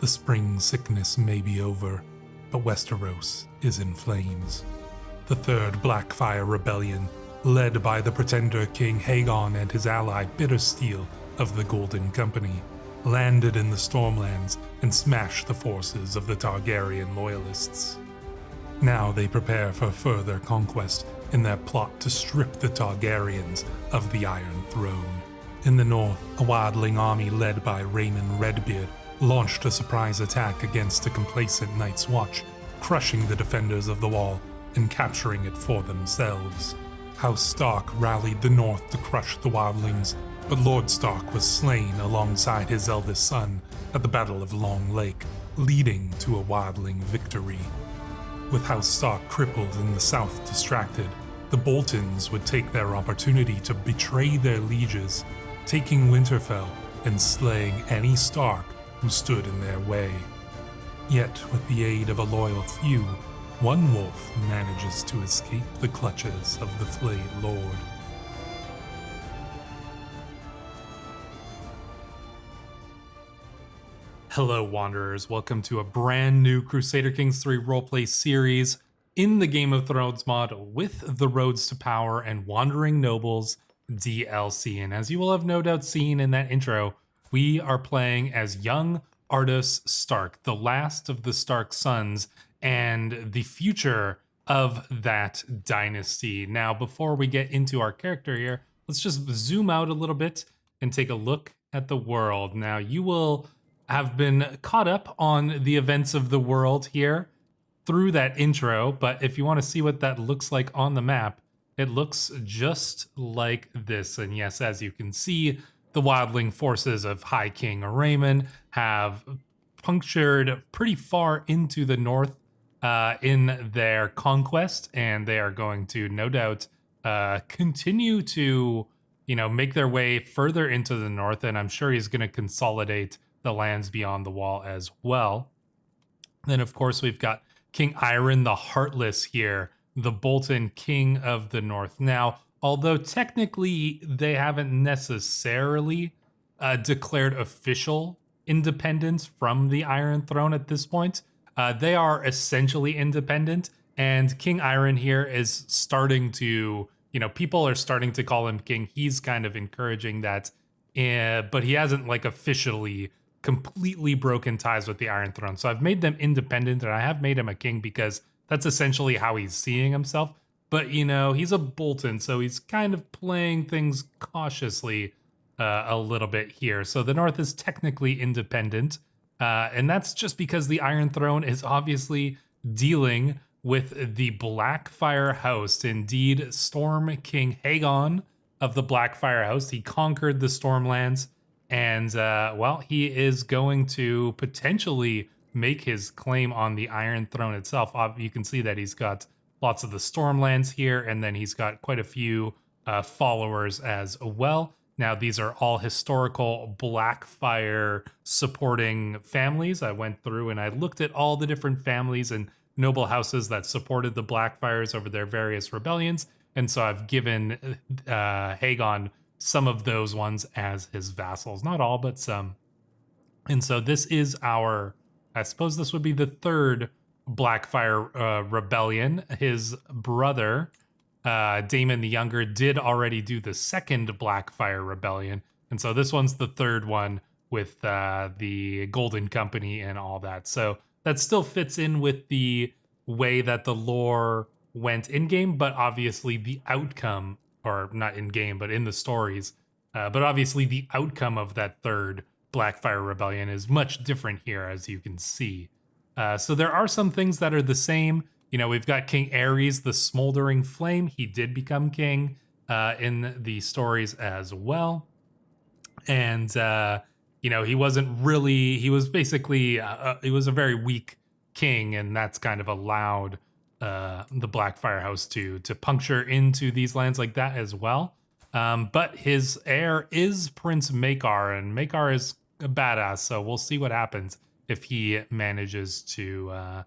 spring sickness may be over, but Westeros is in flames. The Third Blackfire Rebellion, led by the pretender King Aegon and his ally Bittersteel of the Golden Company, landed in the Stormlands and smashed the forces of the Targaryen loyalists. Now they prepare for further conquest in their plot to strip the Targaryens of the Iron Throne. In the north, a wildling army led by Raymun Redbeard launched a surprise attack against a complacent Night's Watch, crushing the defenders of the Wall and capturing it for themselves. House Stark rallied the north to crush the wildlings, but Lord Stark was slain alongside his eldest son at the Battle of Long Lake, leading to a wildling victory. With House Stark crippled and the south distracted, the Boltons would take their opportunity to betray their lieges, taking Winterfell and slaying any Stark who stood in their way. Yet, with the aid of a loyal few, one wolf manages to escape the clutches of the flayed lord. Hello Wanderers, welcome to a brand new Crusader Kings 3 roleplay series in the Game of Thrones mod with the Roads to Power and Wandering Nobles DLC. And as you will have no doubt seen in that intro, we are playing as young Artus Stark, the last of the Stark sons and the future of that dynasty. Now, before we get into our character here, let's just zoom out a little bit and take a look at the world. Now, you will have been caught up on the events of the world here through that intro, but if you want to see what that looks like on the map, it looks just like this. And yes, as you can see, the wildling forces of High King Raymun have punctured pretty far into the north in their conquest, and they are going to no doubt continue to make their way further into the north, and I'm sure he's going to consolidate the lands beyond the wall as well. Then of course we've got King Iron the Heartless here, the Bolton King of the North. Now, although technically they haven't necessarily declared official independence from the Iron Throne at this point, they are essentially independent, and King Iron here is starting to, people are starting to call him king. He's kind of encouraging that, but he hasn't officially completely broken ties with the Iron Throne. So I've made them independent, and I have made him a king because that's essentially how he's seeing himself. But, he's a Bolton, so he's kind of playing things cautiously a little bit here. So the North is technically independent, and that's just because the Iron Throne is obviously dealing with the Blackfire Host. Indeed, Storm King Aegon of the Blackfire Host, he conquered the Stormlands, and, he is going to potentially make his claim on the Iron Throne itself. You can see that he's got lots of the Stormlands here, and then he's got quite a few followers as well. Now, these are all historical Blackfire supporting families. I went through and I looked at all the different families and noble houses that supported the Blackfires over their various rebellions, and so I've given Aegon some of those ones as his vassals. Not all, but some. And so this is I suppose this would be the third Blackfire rebellion. His brother, Daemon the Younger, did already do the second Blackfire rebellion, and so this one's the third one with the Golden Company and all that. So that still fits in with the way that the lore went in-game, but obviously the outcome, or not in-game, but in the stories, but obviously the outcome of that third Blackfire rebellion is much different here, as you can see. So there are some things that are the same. We've got King Aerys, the Smoldering Flame. He did become king in the stories as well. And, he wasn't really, he was basically, he was a very weak king, and that's kind of allowed the Blackfire House to puncture into these lands like that as well. But his heir is Prince Maekar, and Maekar is a badass, so we'll see what happens if he manages to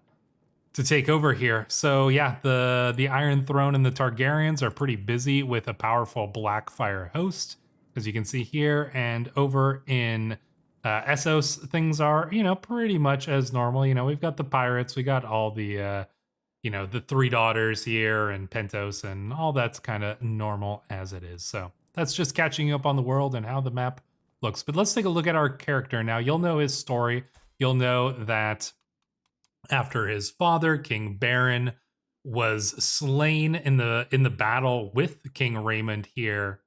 take over here. So yeah, the Iron Throne and the Targaryens are pretty busy with a powerful Blackfire host, as you can see here. And over in Essos things are, pretty much as normal. We've got the pirates, we got all the, the three daughters here and Pentos, and all that's kind of normal as it is. So that's just catching up on the world and how the map looks. But let's take a look at our character now. You'll know his story. You'll know that after his father, King Baron, was slain in the battle with King Raymond here.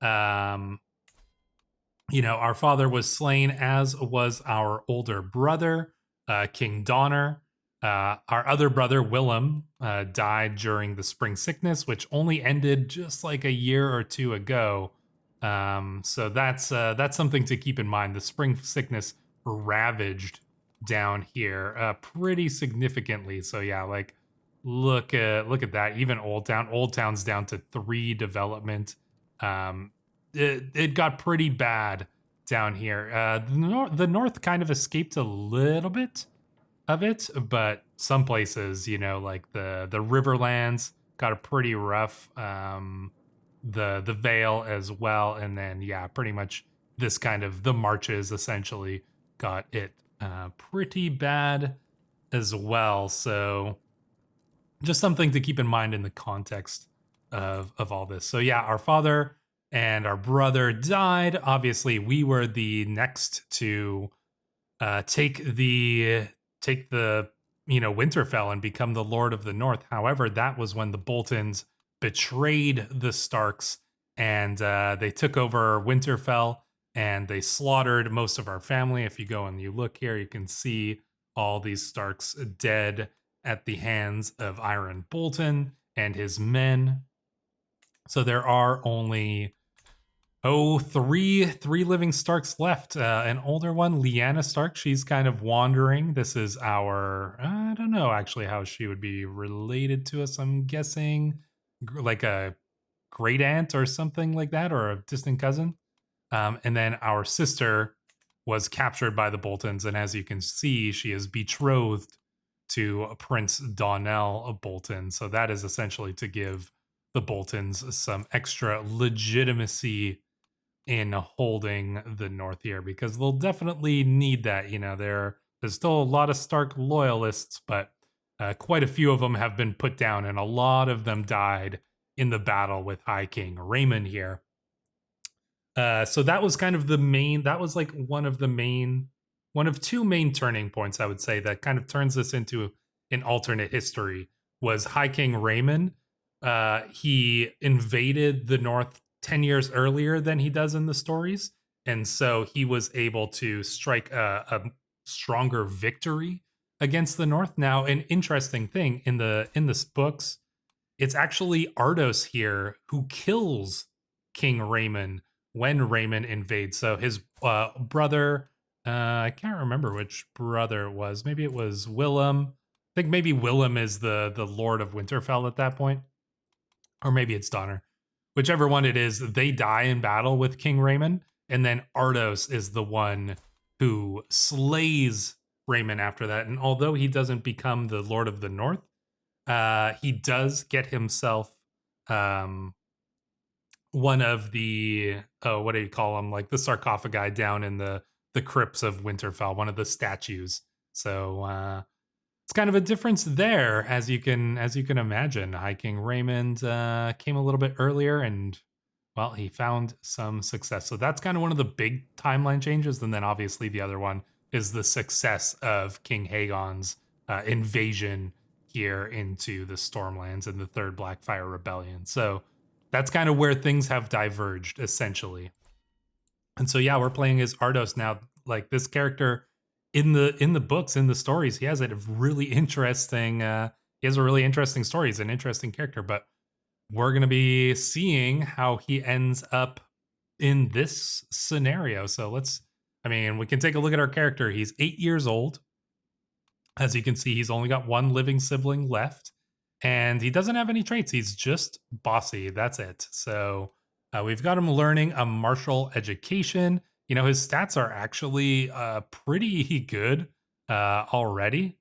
Our father was slain, as was our older brother, King Donner. Our other brother, Willem, died during the spring sickness, which only ended just like a year or two ago. So that's something to keep in mind. The spring sickness ravaged down here pretty significantly. So yeah, like look at that. Even Old Town's down to 3 development. It got pretty bad down here. The north kind of escaped a little bit of it, but some places, like the Riverlands got a pretty rough. The Vale as well, and then yeah, pretty much this kind of the Marches essentially got it pretty bad as well. So just something to keep in mind in the context of all this. So yeah, our father and our brother died. Obviously, we were the next to take the Winterfell and become the Lord of the North. However, that was when the Boltons betrayed the Starks and they took over Winterfell and they slaughtered most of our family. If you go and you look here, you can see all these Starks dead at the hands of Iron Bolton and his men. So there are only three living Starks left. An older one, Lyanna Stark, she's kind of wandering. This is our, I don't know actually how she would be related to us. I'm guessing like a great aunt or something like that, or a distant cousin. And then our sister was captured by the Boltons, and as you can see, she is betrothed to Prince Donnell of Bolton. So that is essentially to give the Boltons some extra legitimacy in holding the North here, because they'll definitely need that. There's still a lot of Stark loyalists, but quite a few of them have been put down, and a lot of them died in the battle with High King Raymond here. So that was kind of that was like one of two main turning points, I would say, that kind of turns this into an alternate history. Was High King Raymond. He invaded the North 10 years earlier than he does in the stories. And so he was able to strike a stronger victory against the North. Now, an interesting thing in this books, it's actually Ardos here who kills King Raymond when Raymond invades. So his brother, I can't remember which brother it was. Maybe it was Willem. I think maybe Willem is the Lord of Winterfell at that point. Or maybe it's Donner. Whichever one it is, they die in battle with King Raymond. And then Ardos is the one who slays Raymond after that. And although he doesn't become the Lord of the North, he does get himself one of the, what do you call them? Like the sarcophagi down in the crypts of Winterfell, one of the statues. So it's kind of a difference there, as you can imagine. High King Raymond came a little bit earlier, and well, he found some success. So that's kind of one of the big timeline changes. And then obviously the other one is the success of King Haegon's invasion here into the Stormlands and the Third Blackfire Rebellion. So that's kind of where things have diverged, essentially. And so yeah, we're playing as Ardos now. Like, this character in the books, in the stories, he has a really interesting story. He's an interesting character, but we're going to be seeing how he ends up in this scenario. So we can take a look at our character. He's 8 years old. As you can see, he's only got one living sibling left, and he doesn't have any traits. He's just bossy. That's it. So we've got him learning a martial education. His stats are actually pretty good already.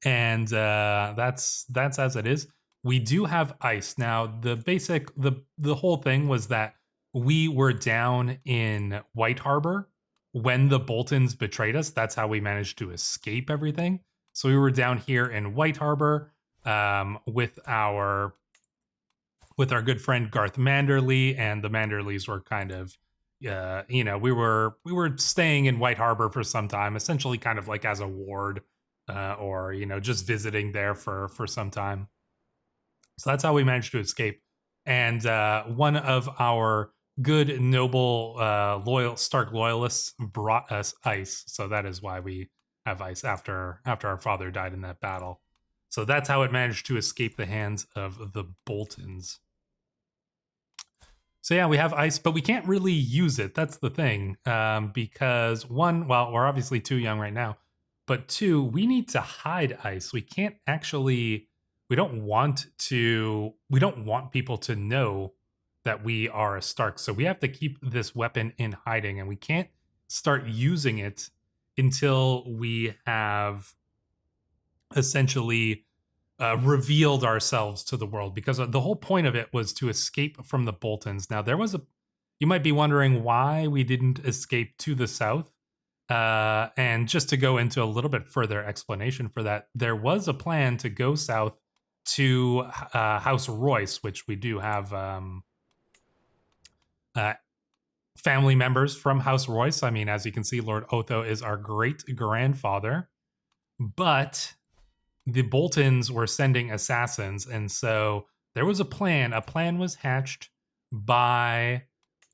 And that's as it is. We do have ice. Now, the whole thing was that we were down in White Harbor when the Boltons betrayed us, that's how we managed to escape everything. So we were down here in White Harbor with our good friend Garth Manderley, and the Manderleys were kind of, we were staying in White Harbor for some time, essentially kind of like as a ward, or just visiting there for some time. So that's how we managed to escape. And one of our good, noble, loyal Stark loyalists brought us ice. So that is why we have ice after our father died in that battle. So that's how it managed to escape the hands of the Boltons. So yeah, we have ice, but we can't really use it. That's the thing, because one, well, we're obviously too young right now, but two, we need to hide ice. We can't actually. We don't want to. We don't want people to know that we are a Stark. So we have to keep this weapon in hiding, and we can't start using it until we have essentially revealed ourselves to the world, because the whole point of it was to escape from the Boltons. Now, you might be wondering why we didn't escape to the south. And just to go into a little bit further explanation for that, there was a plan to go south to House Royce, which we do have family members from House Royce. I mean, as you can see, Lord Otho is our great grandfather. But the Boltons were sending assassins, and so there was a plan. A plan was hatched by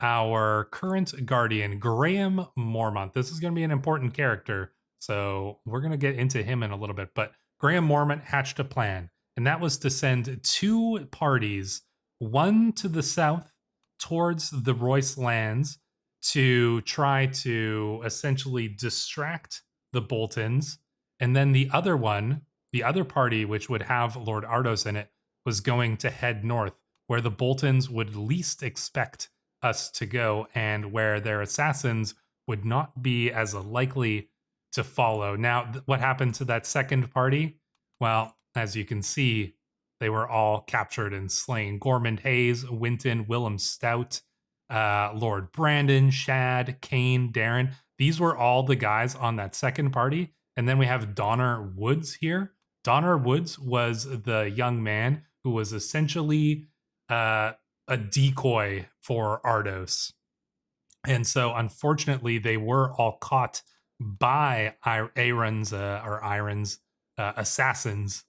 our current guardian, Graham Mormont. This is going to be an important character, so we're going to get into him in a little bit. But Graham Mormont hatched a plan, and that was to send two parties, one to the south towards the Royce lands to try to essentially distract the Boltons, and then the other party, which would have Lord Ardos in it, was going to head north, where the Boltons would least expect us to go, and where their assassins would not be as likely to follow. Now, what happened to that second party? Well, as you can see, they were all captured and slain. Gormund Hayes, Winton, Willem Stout, Lord Brandon, Shad, Kane, Darren. These were all the guys on that second party. And then we have Donner Woods here. Donner Woods was the young man who was essentially a decoy for Ardos. And so, unfortunately, they were all caught by Aaron's assassins,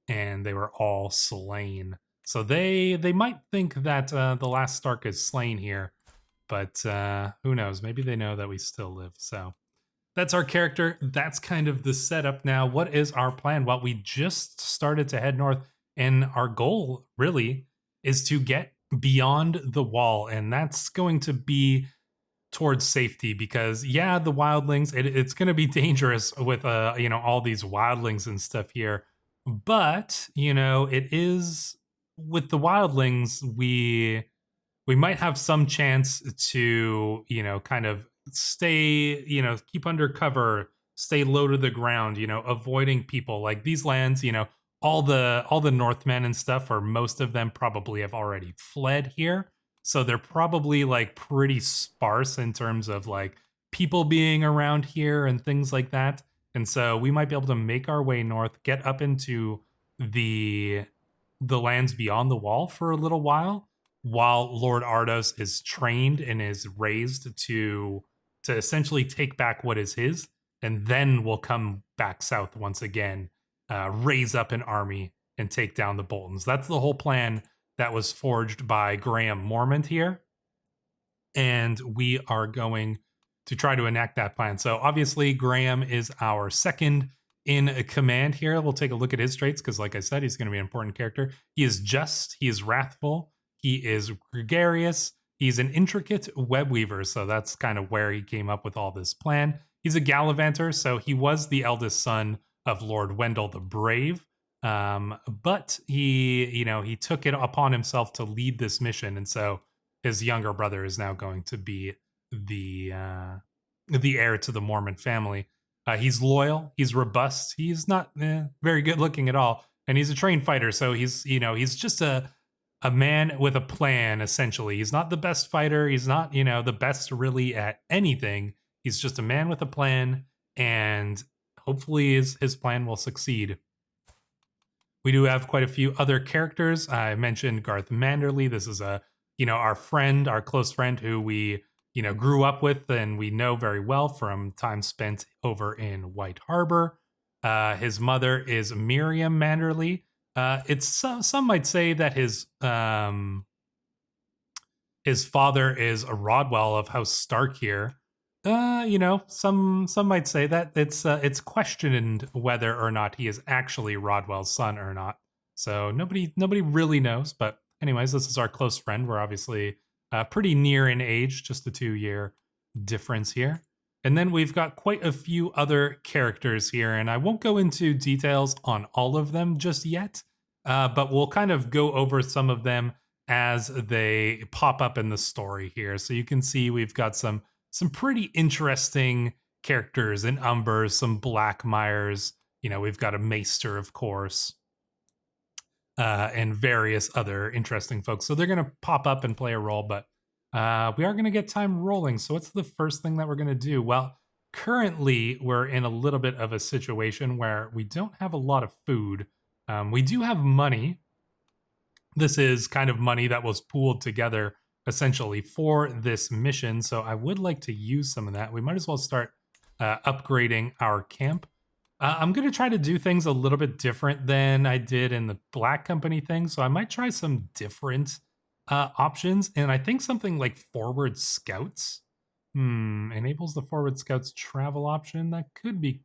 and they were all slain. So they might think that the last Stark is slain here, but who knows? Maybe they know that we still live. So that's our character. That's kind of the setup. Now, what is our plan? Well, we just started to head north, and our goal really is to get beyond the wall, and that's going to be towards safety, because yeah, the wildlings, it's going to be dangerous with all these wildlings and stuff here, but it is with the wildlings, we might have some chance to kind of stay, keep under cover, stay low to the ground, avoiding people. Like these lands, all the Northmen and stuff, or most of them, probably have already fled here. So they're probably like pretty sparse in terms of like people being around here and things like that. And so we might be able to make our way north, get up into the lands beyond the wall for a little while Lord Ardos is trained and is raised to essentially take back what is his, and then we'll come back south once again, raise up an army and take down the Boltons. That's the whole plan that was forged by Graham Mormont here, and we are going to try to enact that plan. So obviously Graham is our second in command here. We'll take a look at his traits, because like I said, he's going to be an important character. He is just, he is wrathful, he is gregarious, he's an intricate web weaver, so that's kind of where he came up with all this plan. He's a gallivanter, so he was the eldest son of Lord Wendell the Brave, but he took it upon himself to lead this mission, and so his younger brother is now going to be the heir to the Mormont family. He's loyal, he's robust, he's not very good looking at all, and he's a trained fighter, so he's just a man with a plan, essentially. He's not the best fighter, he's not the best really at anything. He's just a man with a plan, and hopefully his plan will succeed. We do have quite a few other characters. I mentioned Garth Manderley. This is our friend, our close friend who we, grew up with and we know very well from time spent over in White Harbor. His mother is Miriam Manderley. It's some might say that his father is a Rodwell of House Stark here. Some might say that it's questioned whether or not he is actually Rodwell's son or not. So nobody really knows. But anyways, this is our close friend. We're obviously pretty near in age, just a 2-year difference here. And then we've got quite a few other characters here, and I won't go into details on all of them just yet, but we'll kind of go over some of them as they pop up in the story here. So you can see we've got some pretty interesting characters in Umber, some Blackmires. We've got a Maester, of course, and various other interesting folks. So they're going to pop up and play a role, but we are going to get time rolling. So what's the first thing that we're going to do? Well, currently we're in a little bit of a situation where we don't have a lot of food. We do have money. This is kind of money that was pooled together essentially for this mission. So I would like to use some of that. We might as well start upgrading our camp. I'm going to try to do things a little bit different than I did in the Black Company thing. So I might try some different options. And I think something like forward scouts enables the forward scouts travel option. That could be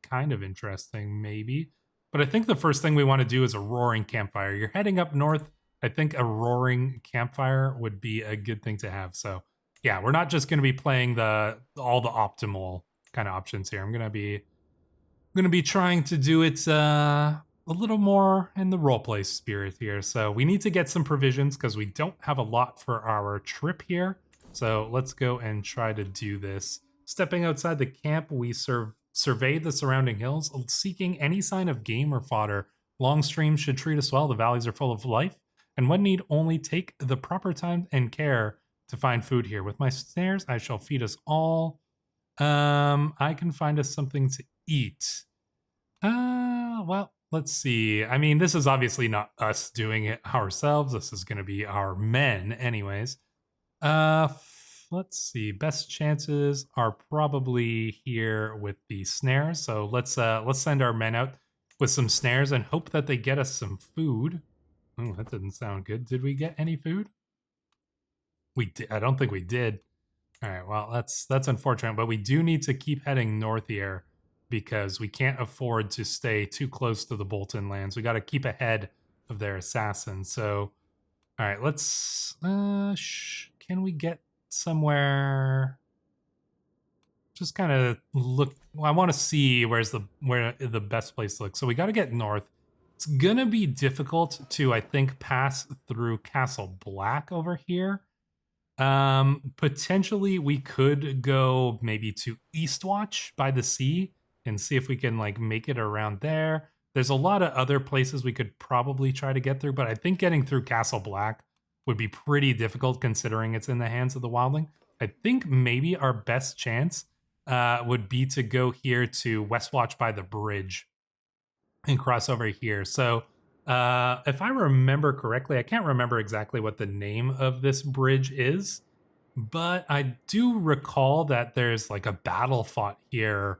kind of interesting, maybe. But I think the first thing we want to do is a roaring campfire. You're heading up north. I think a roaring campfire would be a good thing to have. So yeah, we're not just going to be playing all the optimal kind of options here. I'm going to be trying to do it a little more in the roleplay spirit here. So we need to get some provisions because we don't have a lot for our trip here. So let's go and try to do this. Stepping outside the camp, we survey the surrounding hills, seeking any sign of game or fodder. Long streams should treat us well. The valleys are full of life, and one need only take the proper time and care to find food here. With my snares, I shall feed us all. I can find us something to eat. Well, let's see. I mean, this is obviously not us doing it ourselves. This is going to be our men anyways. Let's see. Best chances are probably here with the snares. So let's send our men out with some snares and hope that they get us some food. Oh, that didn't sound good. Did we get any food? We did. I don't think we did. All right. Well, that's unfortunate, but we do need to keep heading north here because we can't afford to stay too close to the Bolton lands. We got to keep ahead of their assassins. So, all right, let's. Can we get somewhere? Just kind of look. I want to see where the best place to look. So we got to get north. It's gonna be difficult to, I think, pass through Castle Black over here. Potentially we could go maybe to Eastwatch by the sea and see if we can like make it around there. There's a lot of other places we could probably try to get through, but I think getting through Castle Black would be pretty difficult considering it's in the hands of the wildling. I think maybe our best chance would be to go here to Westwatch by the bridge and cross over here. So if I remember correctly, I can't remember exactly what the name of this bridge is, but I do recall that there's like a battle fought here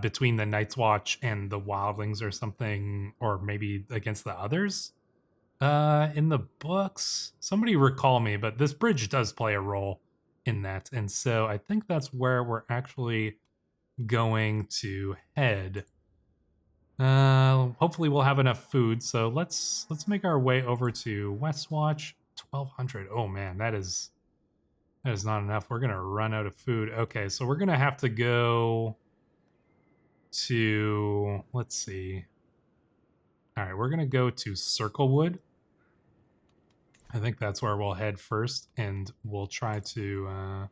between the Night's Watch and the Wildlings or something, or maybe against the others in the books. Somebody recall me, but this bridge does play a role in that. And so I think that's where we're actually going to head. Hopefully we'll have enough food. So let's make our way over to Westwatch. 1200. Oh man, that is not enough. We're gonna run out of food. Okay, so we're gonna have to go to, let's see. All right, we're gonna go to Circlewood. I think that's where we'll head first, and we'll try to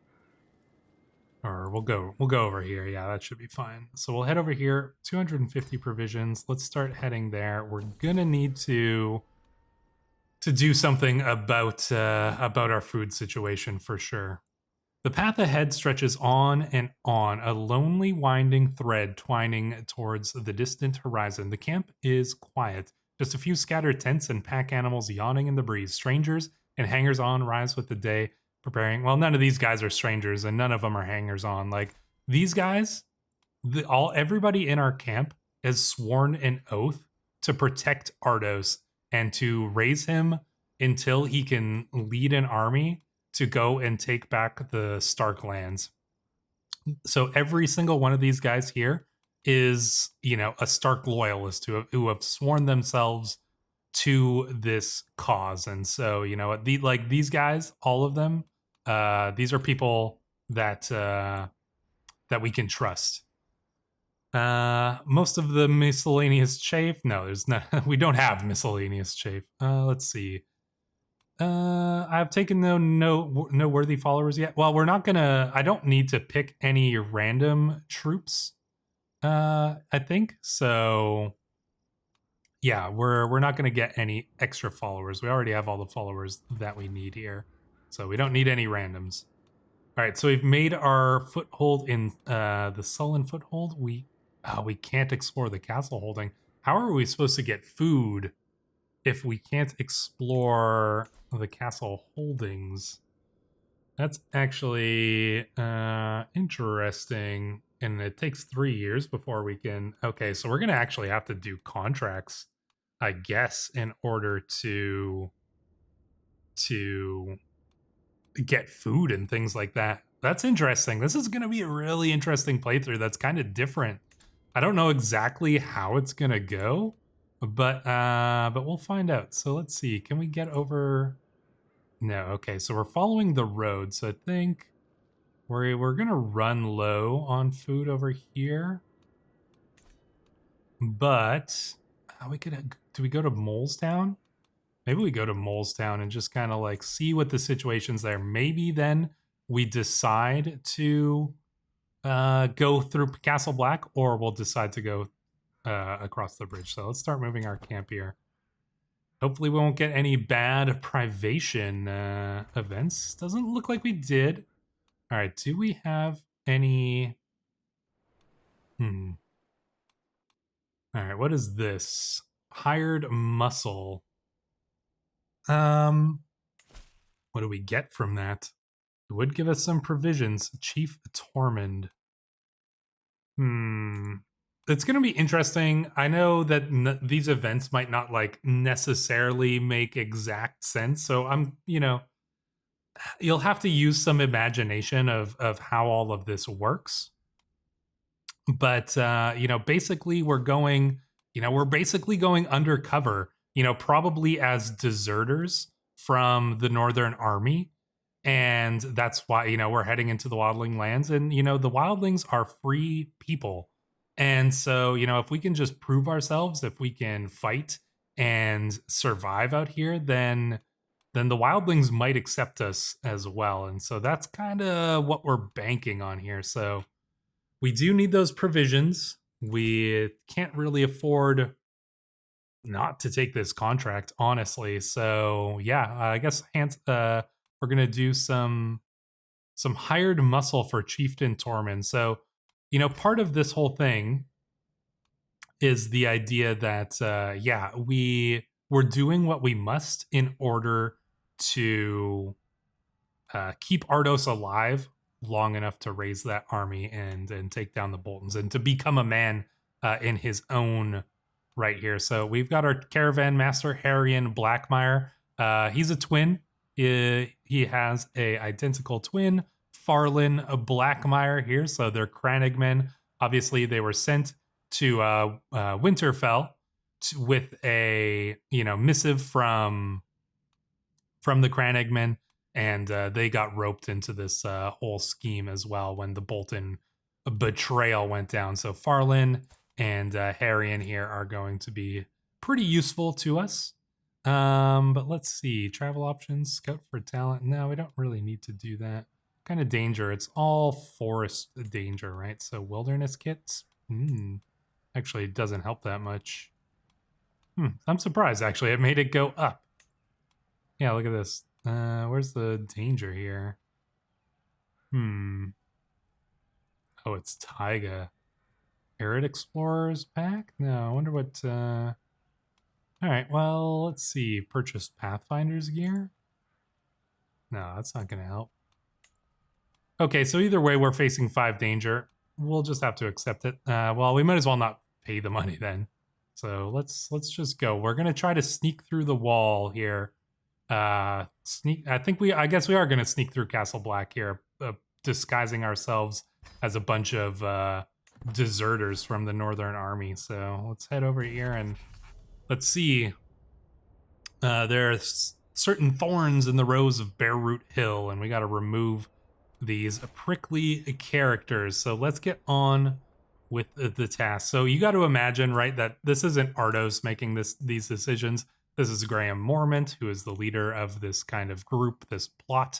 or we'll go over here. Yeah, that should be fine. So we'll head over here. 250 provisions. Let's start heading there. We're gonna need to do something about our food situation for sure. The path ahead stretches on and on, a lonely winding thread twining towards the distant horizon. The camp is quiet. Just a few scattered tents and pack animals yawning in the breeze. Strangers and hangers-on rise with the day, preparing. Well, none of these guys are strangers, and none of them are hangers-on. Like, these guys, everybody in our camp has sworn an oath to protect Ardos and to raise him until he can lead an army to go and take back the Stark lands. So every single one of these guys here is, you know, a Stark loyalist who have sworn themselves to this cause. And so, you know, these guys, all of them, these are people that that we can trust. Most of the miscellaneous chafe. No, there's not. We don't have miscellaneous chafe. Let's see. I've taken no worthy followers yet. Well, we're not gonna. I don't need to pick any random troops. I think so. Yeah, we're not gonna get any extra followers. We already have all the followers that we need here, so we don't need any randoms. All right, so we've made our foothold in the Sullen foothold. We can't explore the castle holding. How are we supposed to get food if we can't explore the castle holdings? That's actually interesting. And it takes 3 years before we can... Okay, so we're going to actually have to do contracts, I guess, in order to get food and things like that. That's interesting. This is going to be a really interesting playthrough that's kind of different. I don't know exactly how it's going to go, but we'll find out. So let's see. Can we get over? No. Okay. So we're following the road. So I think we're going to run low on food over here. But we could... Do we go to Molestown? Maybe we go to Molestown and just kind of like see what the situation's there. Maybe then we decide to go through Castle Black, or we'll decide to go across the bridge. So let's start moving our camp here. Hopefully we won't get any bad privation events. Doesn't look like we did. All right, do we have any... All right, what is this? Hired muscle. What do we get from that? It would give us some provisions. Chief Tormund. It's going to be interesting. I know that these events might not like necessarily make exact sense. So I'm, you know, you'll have to use some imagination of how all of this works. But you know, basically we're basically going undercover, you know, probably as deserters from the Northern Army. And that's why, you know, we're heading into the Wildling lands. And, you know, the Wildlings are free people. And so, you know, if we can just prove ourselves, if we can fight and survive out here, then the Wildlings might accept us as well. And so that's kind of what we're banking on here. So we do need those provisions. We can't really afford not to take this contract, honestly. So yeah, I guess we're gonna do some hired muscle for Chieftain Tormund. So, you know, part of this whole thing is the idea that yeah, we're doing what we must in order to keep Ardos alive long enough to raise that army and take down the Boltons and to become a man in his own right here. So we've got our caravan master, Harrion Blackmire. He's a twin. He has a identical twin, Farlin Blackmire here. So they're Crannogmen. Obviously, they were sent to Winterfell with a, you know, missive from the Crannogmen, and they got roped into this whole scheme as well when the Bolton betrayal went down. So Farlin and Harrion here are going to be pretty useful to us. But let's see. Travel options, scout for talent. No, we don't really need to do that. Kind of danger. It's all forest danger, right? So wilderness kits. Actually, it doesn't help that much. I'm surprised, actually. It made it go up. Yeah, look at this. Where's the danger here? Oh, it's Taiga. Arid Explorers pack? No, I wonder what... Alright, well, let's see. Purchase Pathfinder's gear? No, that's not going to help. Okay, so either way, we're facing 5 danger. We'll just have to accept it. Well, we might as well not pay the money then. So let's just go. We're gonna try to sneak through the wall here. Sneak. I guess we are gonna sneak through Castle Black here, disguising ourselves as a bunch of deserters from the Northern Army. So let's head over here and let's see. There are certain thorns in the rows of Bearroot Hill, and we got to remove these prickly characters. So let's get on with the task. So you got to imagine, right, that this isn't Ardos making these decisions. This is Graham Mormont, who is the leader of this kind of group, this plot,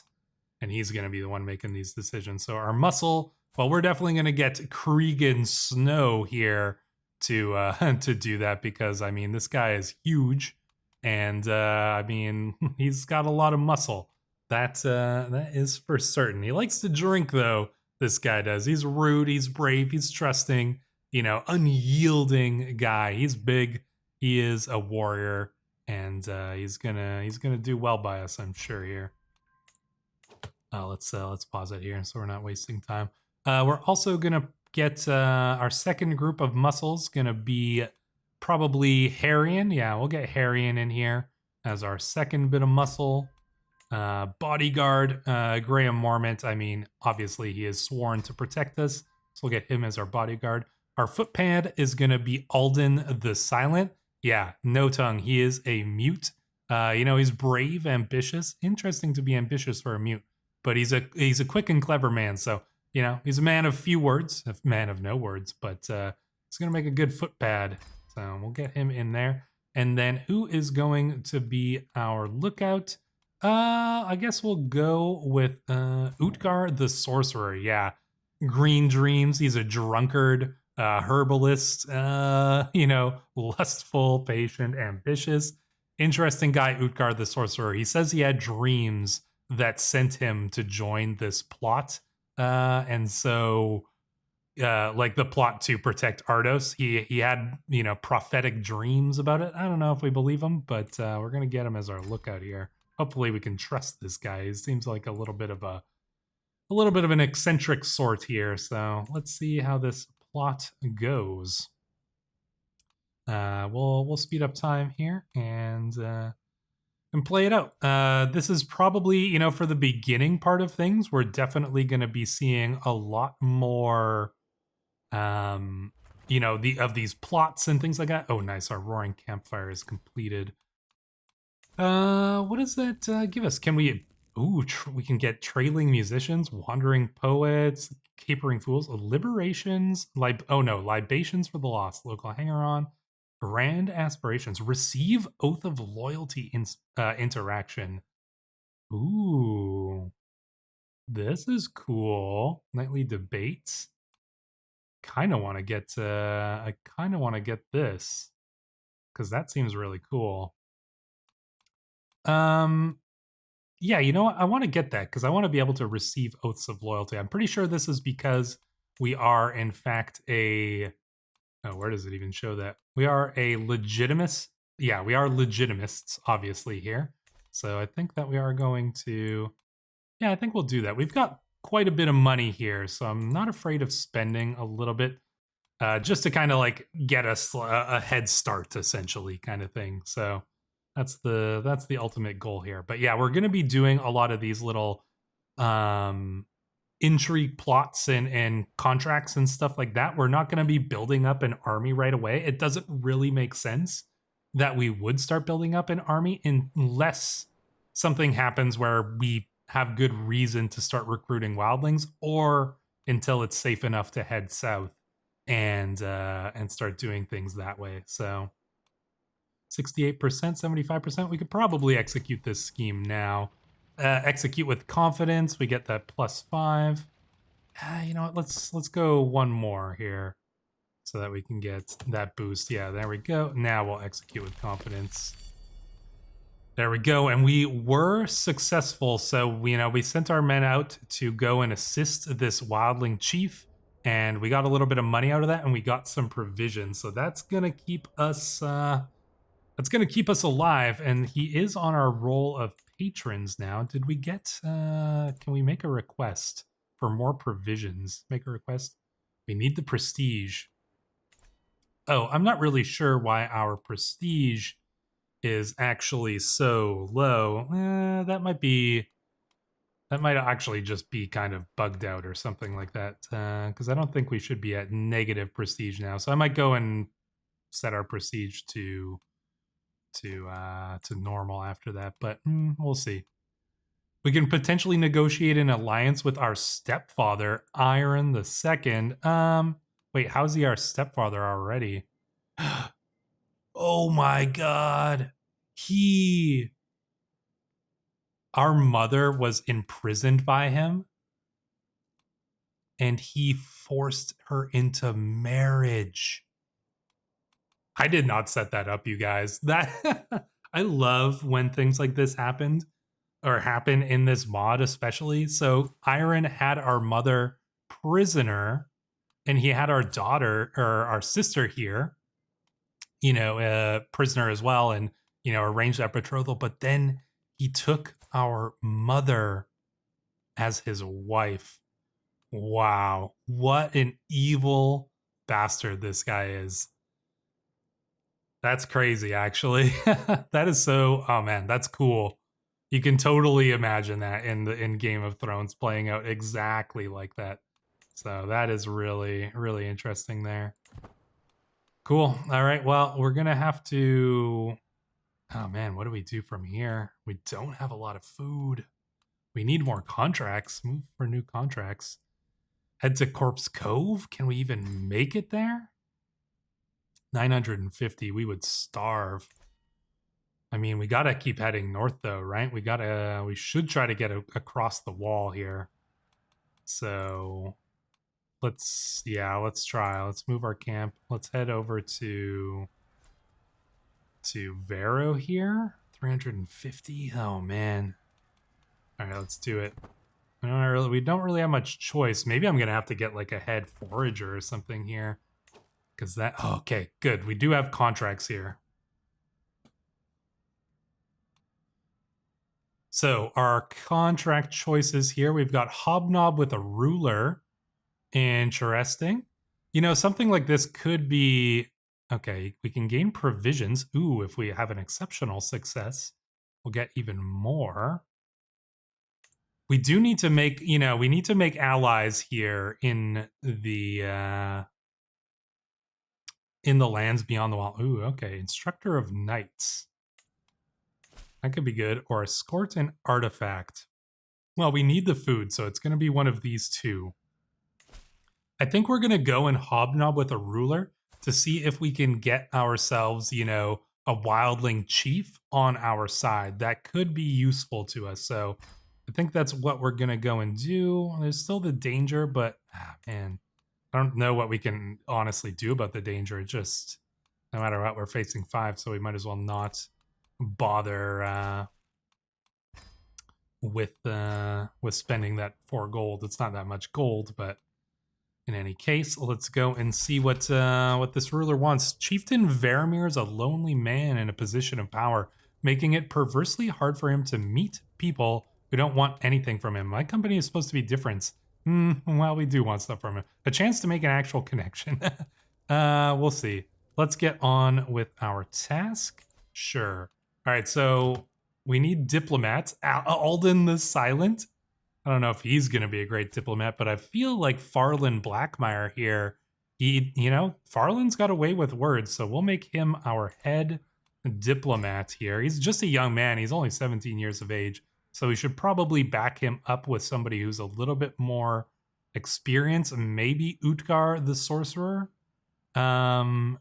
and he's going to be the one making these decisions. So our muscle, well, we're definitely going to get Cregan Snow here to to do that, because I mean, this guy is huge, and I mean, he's got a lot of muscle. That is for certain. He likes to drink, though. This guy does. He's rude. He's brave. He's trusting. You know, unyielding guy. He's big. He is a warrior, and he's gonna do well by us, I'm sure. Here. Let's pause it here so we're not wasting time. We're also gonna get our second group of muscles. Gonna be probably Harrion. Yeah, we'll get Harrion in here as our second bit of muscle. Bodyguard, Graham Mormont. I mean, obviously he is sworn to protect us, so we'll get him as our bodyguard. Our footpad is gonna be Alden the Silent. Yeah, no tongue. He is a mute. You know, he's brave, ambitious. Interesting to be ambitious for a mute, but he's a quick and clever man. So you know, he's a man of few words, a man of no words, but he's gonna make a good footpad. So we'll get him in there. And then who is going to be our lookout? I guess we'll go with Utgar the Sorcerer. Yeah, Green Dreams. He's a drunkard, herbalist. You know, lustful, patient, ambitious. Interesting guy, Utgar the Sorcerer. He says he had dreams that sent him to join this plot, and so like the plot to protect Ardos. He had, you know, prophetic dreams about it. I don't know if we believe him, but we're gonna get him as our lookout here. Hopefully we can trust this guy. He seems like a little bit of an eccentric sort here. So let's see how this plot goes. We'll speed up time here and play it out. This is probably, you know, for the beginning part of things, we're definitely going to be seeing a lot more, you know, of these plots and things like that. Oh, nice. Our roaring campfire is completed. What does that give us? Can we? Ooh, we can get trailing musicians, wandering poets, capering fools, liberations, libations for the lost, local hanger-on, grand aspirations, receive oath of loyalty interaction. Ooh, this is cool. Nightly debates. Kind of want to get. I kind of want to get this because that seems really cool. Yeah, you know what? I want to get that because I want to be able to receive oaths of loyalty. I'm pretty sure this is because we are, in fact, a... Oh, where does it even show that? We are a legitimist. Yeah, we are legitimists, obviously, here. So I think that we are going to... Yeah, I think we'll do that. We've got quite a bit of money here, so I'm not afraid of spending a little bit just to kind of like get us a head start, essentially, kind of thing. So... That's the ultimate goal here. But yeah, we're going to be doing a lot of these little intrigue plots and contracts and stuff like that. We're not going to be building up an army right away. It doesn't really make sense that we would start building up an army unless something happens where we have good reason to start recruiting wildlings, or until it's safe enough to head south and start doing things that way. So 68%, 75%. We could probably execute this scheme now. Execute with confidence. We get that +5. You know what? Let's go one more here so that we can get that boost. Yeah, there we go. Now we'll execute with confidence. There we go. And we were successful. So, we sent our men out to go and assist this wildling chief. And we got a little bit of money out of that, and we got some provisions. So that's gonna keep us alive. And he is on our roll of patrons now. Did we get can we make a request for more provisions? Make a request. We need the prestige. Oh, I'm not really sure why our prestige is actually so low. That might actually just be kind of bugged out or something like that. Because I don't think we should be at negative prestige now. So I might go and set our prestige to normal after that. But we'll see. We can potentially negotiate an alliance with our stepfather, Iron the Second. Wait, how's he our stepfather already? Oh my god. Our mother was imprisoned by him, and he forced her into marriage. I did not set that up, you guys. That I love when things like this happen in this mod, especially. So Iron had our mother prisoner, and he had our daughter or our sister here, prisoner as well, and arranged that betrothal. But then he took our mother as his wife. Wow, what an evil bastard this guy is. That's crazy, actually. That is so. Oh man, that's cool. You can totally imagine that in Game of Thrones playing out exactly like that. So that is really, really interesting there. Cool. All right. Well, we're gonna have to. Oh man, what do we do from here? We don't have a lot of food. We need more contracts. Move for new contracts. Head to Corpse Cove. Can we even make it there? 950. We would starve. I mean, we gotta keep heading north though, right? We should try to get across the wall here. So let's try. Let's move our camp. Let's head over to Vero here. 350. Oh man. All right, let's do it. We don't really have much choice. Maybe I'm gonna have to get like a head forager or something here. Because okay, good. We do have contracts here. So our contract choices here, we've got Hobnob with a ruler. Interesting. Something like this could be, okay, we can gain provisions. Ooh, if we have an exceptional success, we'll get even more. We do need to make, we need to make allies here in the lands beyond the wall. Ooh, okay. Instructor of Knights. That could be good. Or escort an artifact. Well, we need the food, so it's going to be one of these two. I think we're going to go and hobnob with a ruler to see if we can get ourselves, a wildling chief on our side. That could be useful to us. So I think that's what we're going to go and do. There's still the danger, but man, I don't know what we can honestly do about the danger. It just, no matter what, we're facing 5, so we might as well not bother with spending that 4 gold. It's not that much gold, but in any case, let's go and see what this ruler wants. Chieftain Varamir is a lonely man in a position of power, making it perversely hard for him to meet people who don't want anything from him. My company is supposed to be different. Well, we do want stuff from him. A chance to make an actual connection. We'll see. Let's get on with our task. Sure. All right, so we need diplomats. Alden the Silent. I don't know if he's going to be a great diplomat, but I feel like Farland Blackmire here, Farland's got away with words, so we'll make him our head diplomat here. He's just a young man. He's only 17 years of age, so we should probably back him up with somebody who's a little bit more experienced, maybe Utgar the Sorcerer.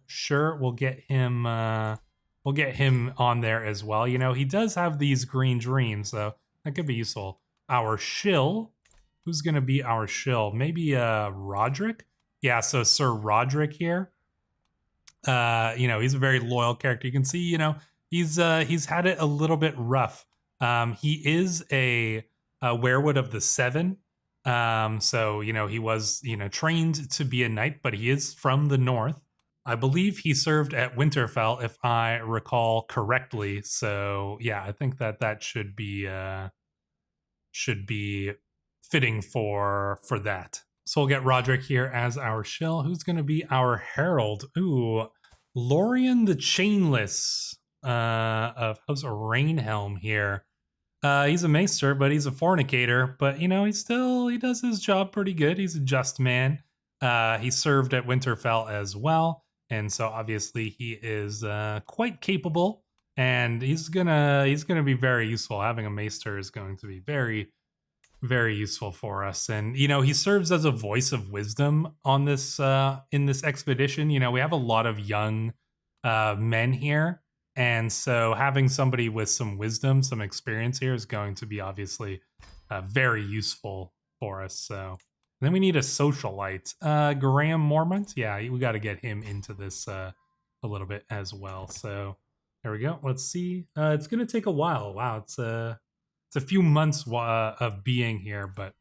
Sure, we'll get him on there as well. He does have these green dreams, so that could be useful. Our shill. Who's going to be our shill? Maybe Roderick? Yeah, so Sir Roderick here. He's a very loyal character. You can see, He's had it a little bit rough. He is a werewood of the seven. So he was trained to be a knight, but he is from the north. I believe he served at Winterfell, if I recall correctly. So yeah, I think that should be fitting for that. So we'll get Roderick here as our shill. Who's going to be our herald? Ooh, Lorien the Chainless of House Rainhelm here. He's a maester, but he's a fornicator. But he does his job pretty good. He's a just man. He served at Winterfell as well, and so obviously he is quite capable. And he's gonna be very useful. Having a maester is going to be very, very useful for us. And he serves as a voice of wisdom on this in this expedition. We have a lot of young men here, and so having somebody with some wisdom, some experience here is going to be obviously very useful for us. So then we need a socialite. Graham Mormont, yeah, we got to get him into this a little bit as well. So there we go. Let's see. It's gonna take a while. Wow, it's a few months of being here, but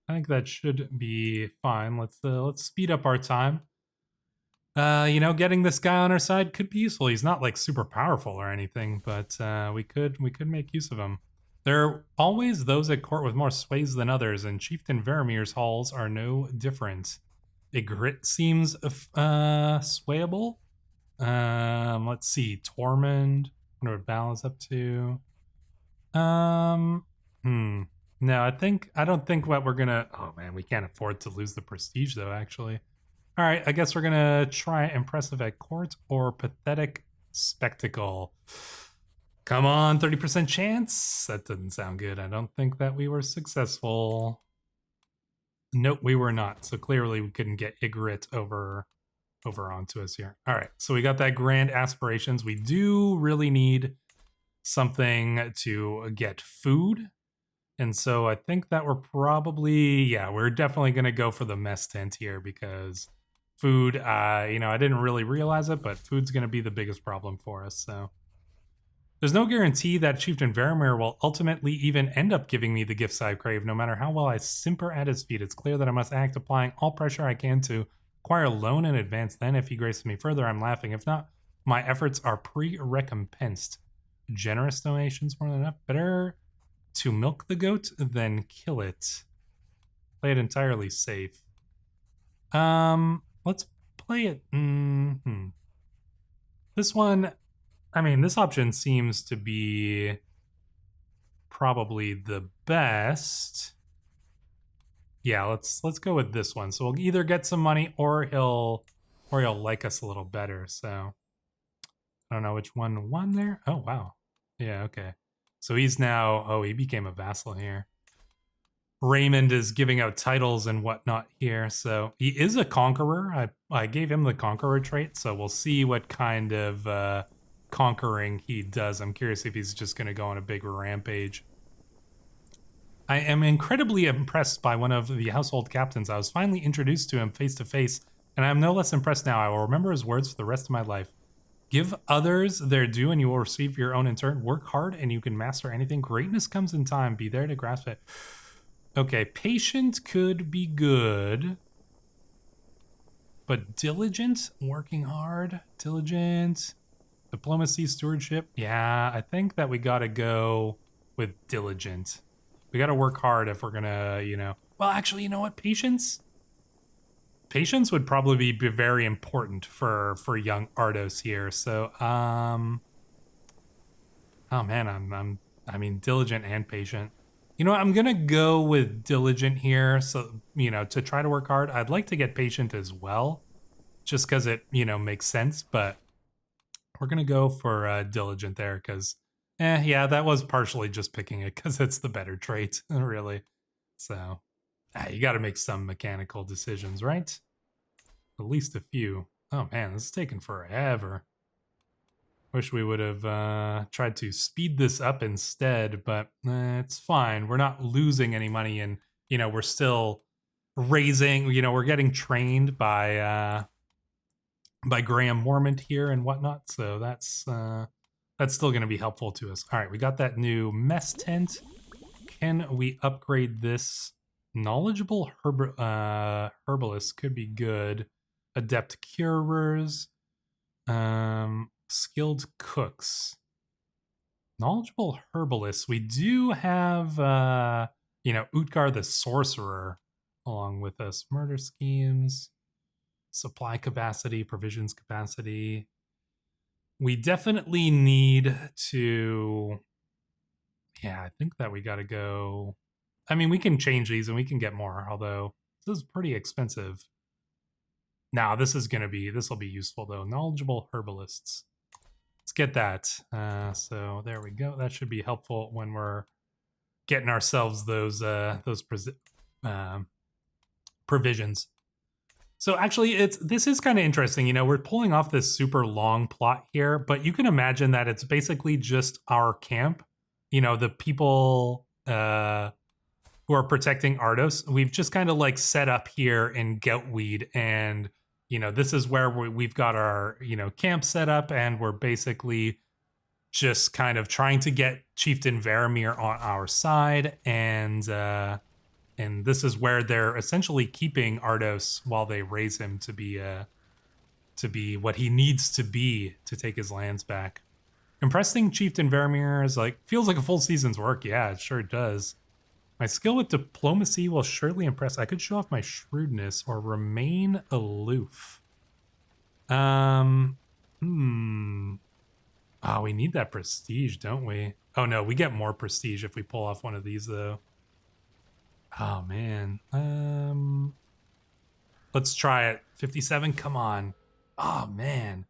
I think that should be fine. Let's speed up our time. Getting this guy on our side could be useful. He's not like super powerful or anything, but we could make use of him. There are always those at court with more sways than others, and Chieftain Varamir's halls are no different. Ygritte seems swayable. Let's see. Tormund. Wonder what Val is up to. No, I don't think what we're gonna. Oh man, we can't afford to lose the prestige though. Actually, all right. I guess we're gonna try impressive at court or pathetic spectacle. Come on, 30% chance. That doesn't sound good. I don't think that we were successful. Nope, we were not. So clearly we couldn't get Ygritte over onto us here. All right, so we got that grand aspirations. We do really need something to get food. And so I think that we're we're definitely going to go for the mess tent here because food, I didn't really realize it, but food's going to be the biggest problem for us. So there's no guarantee that Chieftain Varamir will ultimately even end up giving me the gifts I crave, no matter how well I simper at his feet. It's clear that I must act, applying all pressure I can to acquire a loan in advance. Then, if he graces me further, I'm laughing. If not, my efforts are pre-recompensed. Generous donations more than enough. Better to milk the goat than kill it. Play it entirely safe. Let's play it. This one, this option seems to be probably the best. Yeah, let's go with this one. So we'll either get some money or he'll like us a little better. So I don't know which one won there. Oh wow. Yeah, okay. So he's now he became a vassal here. Raymond is giving out titles and whatnot here. So he is a conqueror. I gave him the conqueror trait, so we'll see what kind of conquering he does. I'm curious if he's just gonna go on a big rampage. I am incredibly impressed by one of the household captains. I was finally introduced to him face to face, and I am no less impressed now. I will remember his words for the rest of my life. Give others their due and you will receive your own in turn. Work hard and you can master anything. Greatness comes in time. Be there to grasp it. Okay, patient could be good. But diligent, working hard, diligent, diplomacy, stewardship. Yeah, I think that we gotta go with diligent. We gotta work hard if we're gonna, Well, actually, you know what? Patience would probably be very important for young Ardos here. So, oh man, diligent and patient. I'm gonna go with diligent here. So, to try to work hard. I'd like to get patient as well, just because it, makes sense. But we're gonna go for diligent there because, yeah, that was partially just picking it because it's the better trait, really. So, you got to make some mechanical decisions, right? At least a few. Oh man, this is taking forever. Wish we would have tried to speed this up instead, but it's fine. We're not losing any money, and we're still raising. We're getting trained by Graham Mormont here and whatnot. So that's that's still going to be helpful to us. All right, we got that new mess tent. Can we upgrade this? Knowledgeable herbalist could be good. Adept curers. Skilled cooks. Knowledgeable herbalists. We do have, Utgar the sorcerer along with us. Murder schemes, supply capacity, provisions capacity. We definitely need to... Yeah, I think that we got to go... I mean, we can change these and we can get more, although this is pretty expensive. Now, this will be useful, though. Knowledgeable herbalists. Let's get that. So there we go. That should be helpful when we're getting ourselves those provisions. So actually, this is kind of interesting. We're pulling off this super long plot here, but you can imagine that it's basically just our camp. The people who are protecting Ardos. We've just kind of like set up here in Goutweed, and this is where we've got our camp set up, and we're basically just kind of trying to get Chieftain Varamir on our side, and this is where they're essentially keeping Ardos while they raise him to be what he needs to be to take his lands back. Impressing Chieftain Varamir is feels like a full season's work. Yeah, it sure does. My skill with diplomacy will surely impress. I could show off my shrewdness or remain aloof. Oh, we need that prestige, don't we? Oh no, we get more prestige if we pull off one of these though. Oh man. Let's try it. 57, come on. Oh man.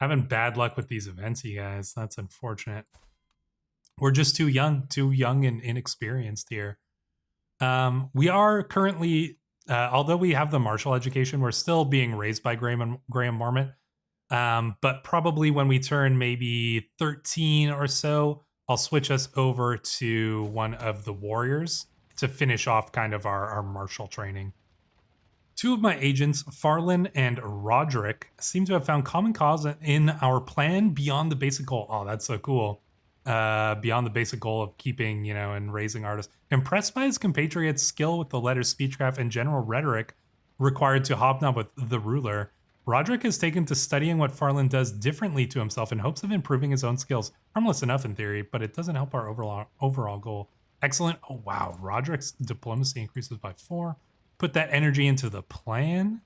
Having bad luck with these events, you guys. That's unfortunate. We're just too young and inexperienced here. We are currently, although we have the martial education, we're still being raised by Graham Marmot. But probably when we turn maybe 13 or so, I'll switch us over to one of the warriors to finish off kind of our martial training. Two of my agents, Farlin and Roderick, seem to have found common cause in our plan beyond the basic goal. Oh, that's so cool. Beyond the basic goal of keeping, and raising artists. Impressed by his compatriots' skill with the letters speechcraft and general rhetoric required to hobnob with the ruler, Roderick has taken to studying what Farlin does differently to himself in hopes of improving his own skills. Harmless enough in theory, but it doesn't help our overall goal. Excellent. Oh, wow. Roderick's diplomacy increases by 4. Put that energy into the plan.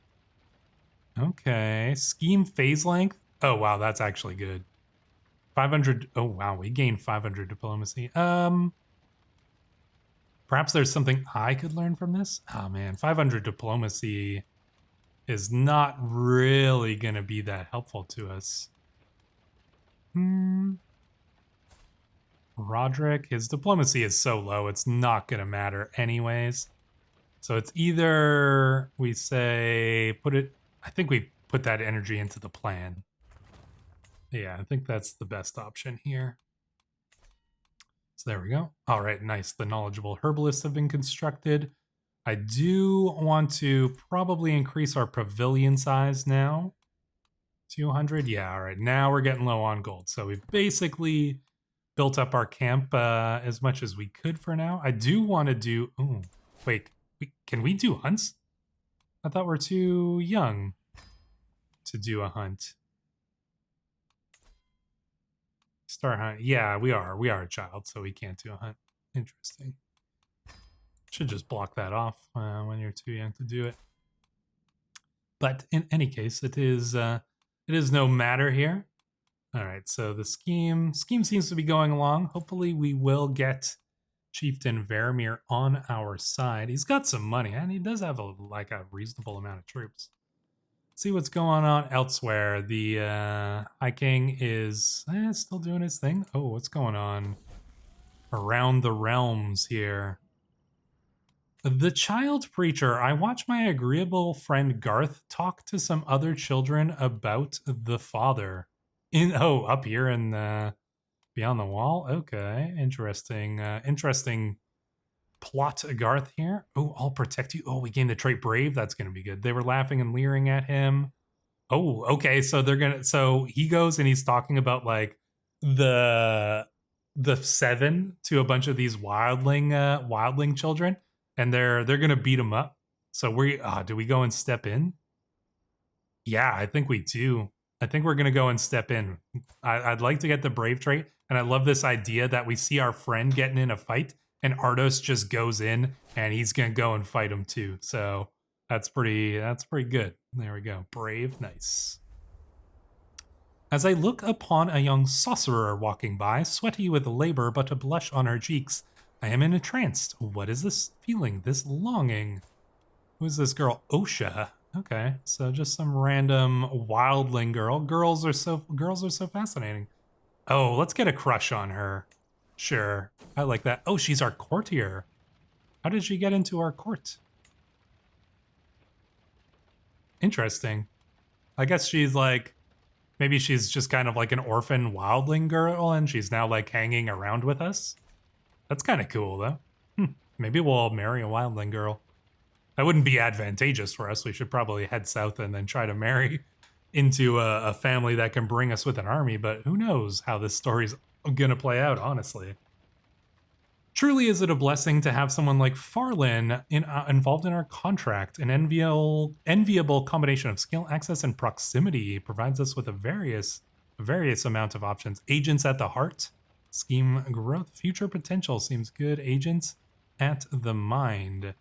Okay. Scheme phase length. Oh, wow. That's actually good. 500. Oh, wow. We gained 500 diplomacy. Perhaps there's something I could learn from this. Oh, man. 500 diplomacy is not really going to be that helpful to us. Roderick, his diplomacy is so low, it's not going to matter anyways. So it's either we say, I think we put that energy into the plan. Yeah, I think that's the best option here. So there we go. All right, nice. The knowledgeable herbalists have been constructed. I do want to probably increase our pavilion size now. 200. Yeah, all right. Now we're getting low on gold. So we've basically built up our camp as much as we could for now. I do want to do... Ooh, wait. Can we do hunts? I thought we're too young to do a hunt. Start hunt. Yeah, we are. We are a child, so we can't do a hunt. Interesting. Should just block that off when you're too young to do it. But in any case, it is no matter here. All right, so the scheme seems to be going along. Hopefully we will get Chieftain Varamir on our side. He's got some money, and he does have a reasonable amount of troops. Let's see what's going on elsewhere. The High King is still doing his thing. Oh, what's going on around the realms here? The child preacher. I watch my agreeable friend Garth talk to some other children about the father. Up here in beyond the wall. Okay, interesting. Interesting plot, Garth here. Oh, I'll protect you. Oh, we gained the trait Brave. That's going to be good. They were laughing and leering at him. Oh, okay. So So he goes and he's talking about the 7 to a bunch of these wildling children, and they're gonna beat them up. So do we go and step in? Yeah, I think we do. I think we're gonna go and step in. I'd like to get the brave trait, and I love this idea that we see our friend getting in a fight, and Ardos just goes in, and he's gonna go and fight him too. So that's pretty good. There we go. Brave, nice. As I look upon a young sorcerer walking by, sweaty with labor but a blush on her cheeks, I am entranced. What is this feeling, this longing? Who is this girl? Osha. Okay, so just some random wildling girl. Girls are so fascinating. Oh, let's get a crush on her. Sure, I like that. Oh, she's our courtier. How did she get into our court? Interesting. I guess she's like, maybe she's just kind of like an orphan wildling girl and she's now like hanging around with us. That's kind of cool though. Maybe we'll marry a wildling girl. That wouldn't be advantageous for us. We should probably head south and then try to marry into a family that can bring us with an army, but who knows how this story's gonna play out, honestly. Truly is it a blessing to have someone like Farlin involved in our contract. An enviable combination of skill, access, and proximity provides us with a various amount of options. Agents at the heart, scheme growth, future potential seems good. Agents at the mind.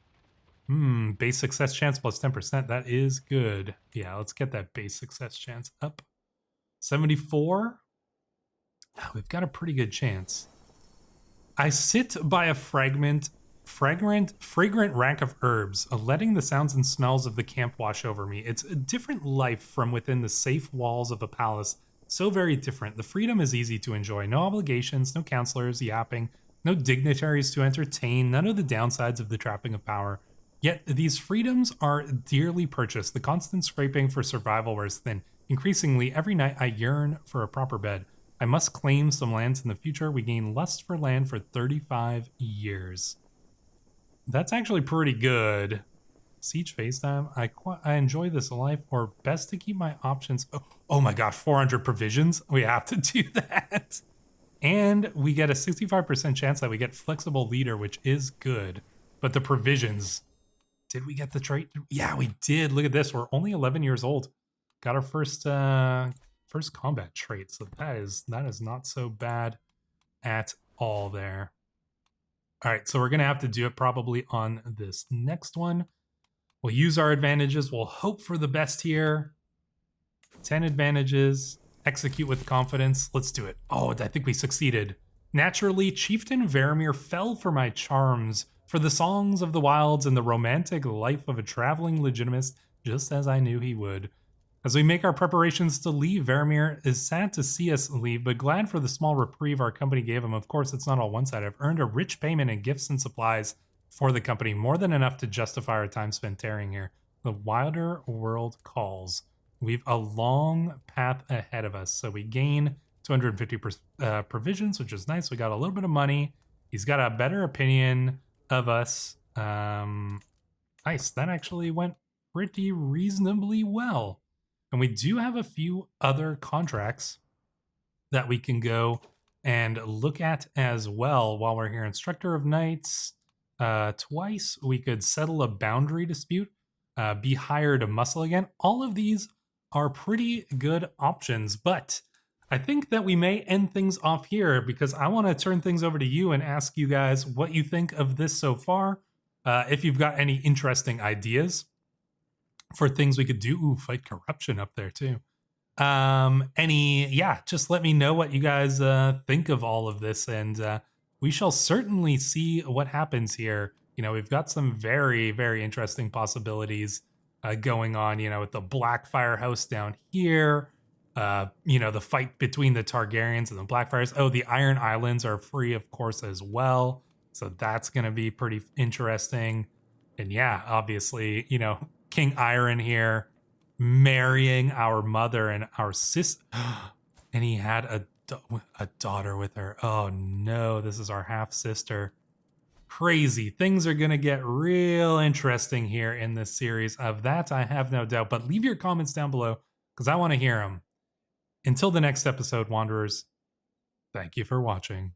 Base success chance plus 10%. That is good. Yeah, let's get that base success chance up. 74. Oh, we've got a pretty good chance. I sit by a fragrant rack of herbs, letting the sounds and smells of the camp wash over me. It's a different life from within the safe walls of a palace. So very different. The freedom is easy to enjoy. No obligations, no counselors yapping, no dignitaries to entertain, none of the downsides of the trapping of power. Yet these freedoms are dearly purchased. The constant scraping for survival wears thin. Increasingly, every night I yearn for a proper bed. I must claim some lands in the future. We gain lust for land for 35 years. That's actually pretty good. Siege FaceTime. I enjoy this life, or best to keep my options. Oh my gosh, 400 provisions. We have to do that. And we get a 65% chance that we get flexible leader, which is good. But the provisions, did we get the trait? Yeah, we did. Look at this. We're only 11 years old. Got our first combat trait, so that is not so bad at all there. All right, so we're gonna have to do it probably on this next one. We'll use our advantages. We'll hope for the best here. 10 advantages. Execute with confidence. Let's do it. Oh, I think we succeeded. Naturally, Chieftain Varamir fell for my charms, for the songs of the wilds and the romantic life of a traveling legitimist, just as I knew he would. As we make our preparations to leave, Varamir is sad to see us leave, but glad for the small reprieve our company gave him. Of course, it's not all one-sided. I've earned a rich payment in gifts and supplies for the company, more than enough to justify our time spent tarrying here. The wilder world calls. We've a long path ahead of us, so we gain 250 provisions, which is nice. We got a little bit of money. He's got a better opinion of us. Nice. That actually went pretty reasonably well. And we do have a few other contracts that we can go and look at as well while we're here. Instructor of Knights. Twice we could settle a boundary dispute. Be hired a muscle again. All of these are pretty good options, but I think that we may end things off here because I want to turn things over to you and ask you guys what you think of this so far. If you've got any interesting ideas for things we could do. Ooh, fight corruption up there too. Just let me know what you guys think of all of this, and we shall certainly see what happens here. You know, we've got some very, very interesting possibilities going on, you know, with the Blackfire House down here, you know, the fight between the Targaryens and the Blackfires. Oh, the Iron Islands are free, of course, as well. So that's going to be pretty interesting. And yeah, obviously, you know, King Iron here marrying our mother and our sister. And he had a daughter with her. Oh no, this is our half sister. Crazy. Things are going to get real interesting here in this series. Of that, I have no doubt. But leave your comments down below because I want to hear them. Until the next episode, Wanderers, Thank you for watching.